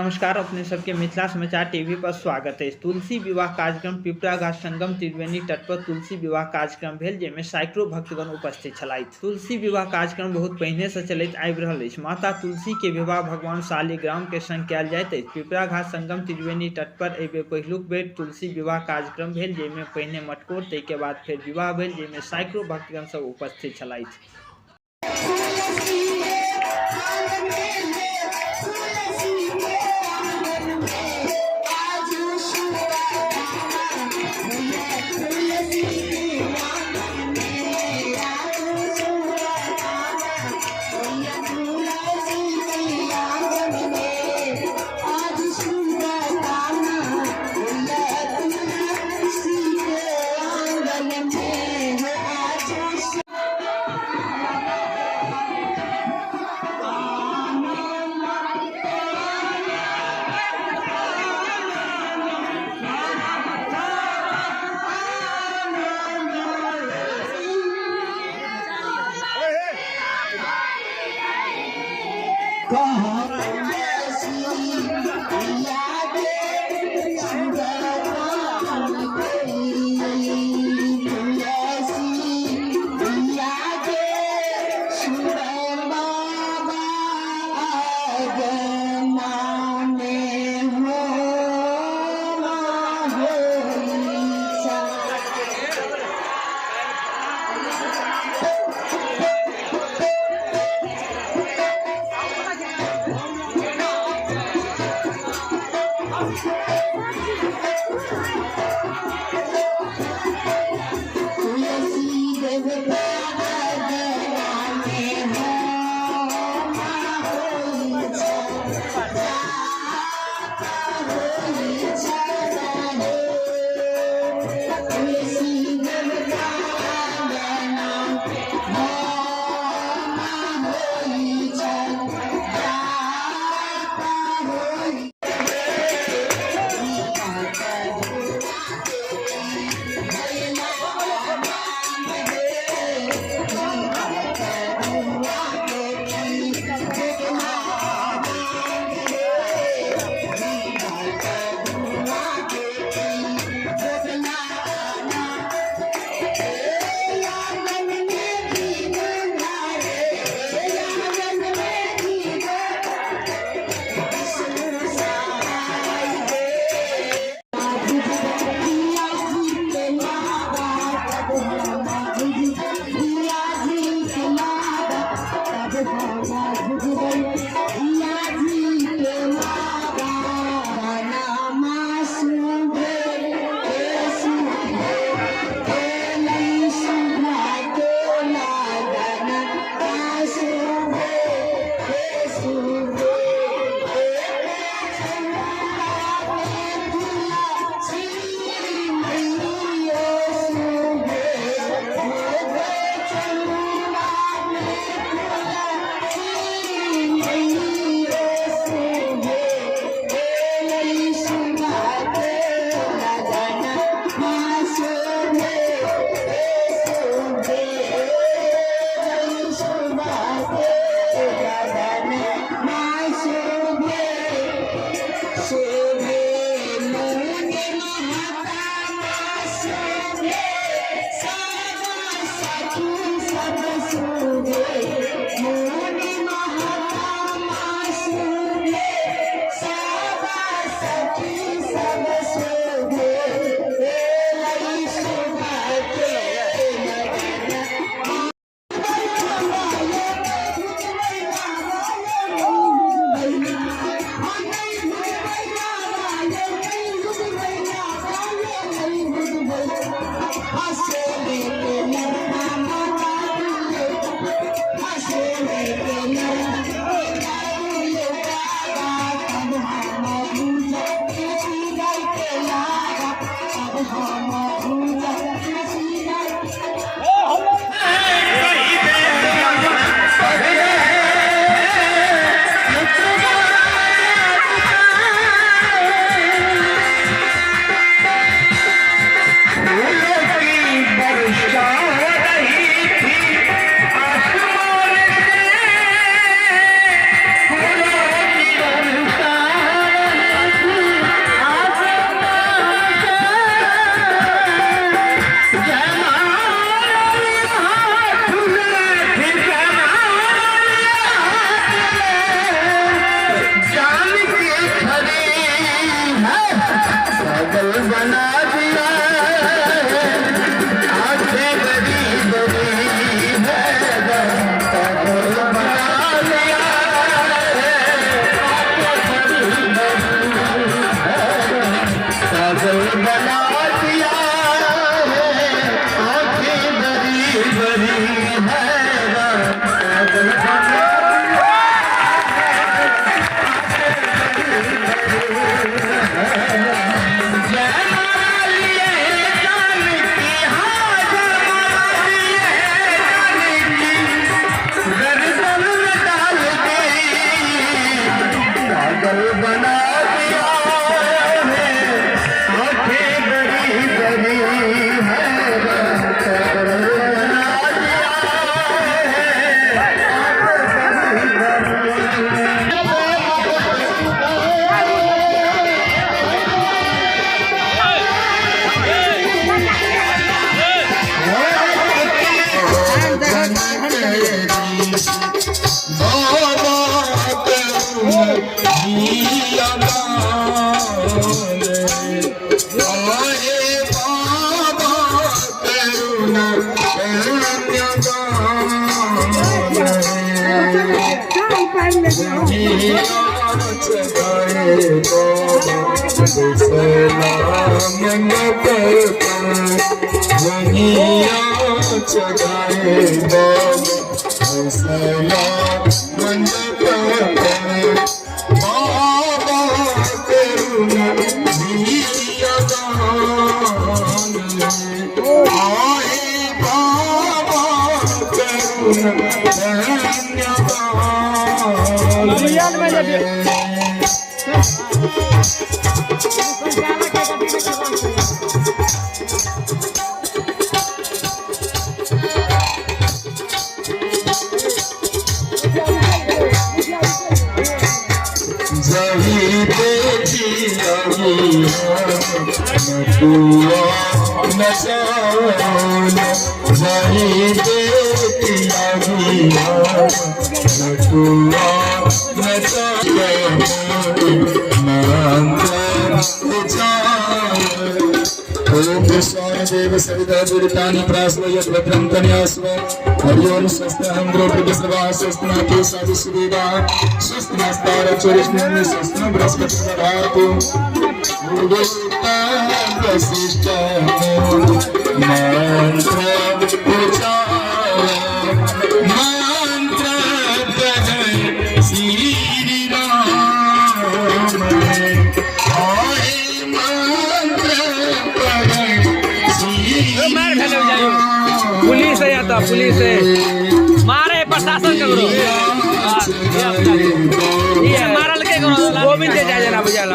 नमस्कार, अपने सबके मिथिला समाचार टीवी पर स्वागत है। तुलसी विवाह कार्यक्रम पिपराघाट संगम त्रिवेणी तट पर तुलसी विवाह कार्यक्रम भेल, जेमे सैकड़ों भक्तगण उपस्थित छलथि। तुलसी विवाह कार्यक्रम बहुत पहिने से चलैत आबि रहल अछि। माता तुलसी के विवाह भगवान शालिग्राम के संग कयल जाइत अछि। पिपराघाट संगम त्रिवेणी तट पर एहि बेर पहिलुक बेर तुलसी विवाह कार्यक्रम भेल, जेमे पहिने मटकोर, ताहि के बाद फेर विवाह भेल, जेमे सैकड़ों भक्तगण सब उपस्थित छलथि। देव सविता दुरितानि प्रास्वयत् भद्रं तनयास्व हरिओम स्वस्तिहं द्रौपदी सर्वा स्वस्तिनाति साधु सुवेदा स्वस्तिनस्तारचोरिष्णुनि स्वस्तिन बृहस्पति दधातु उदोता वसिष्ठ मंत्र उच्चार मंत्र पढ़े श्री पुलिस है या तो पुलिस है मारे प्रशासन करो ये मारल के करो गोविंद जाए ना बुझाला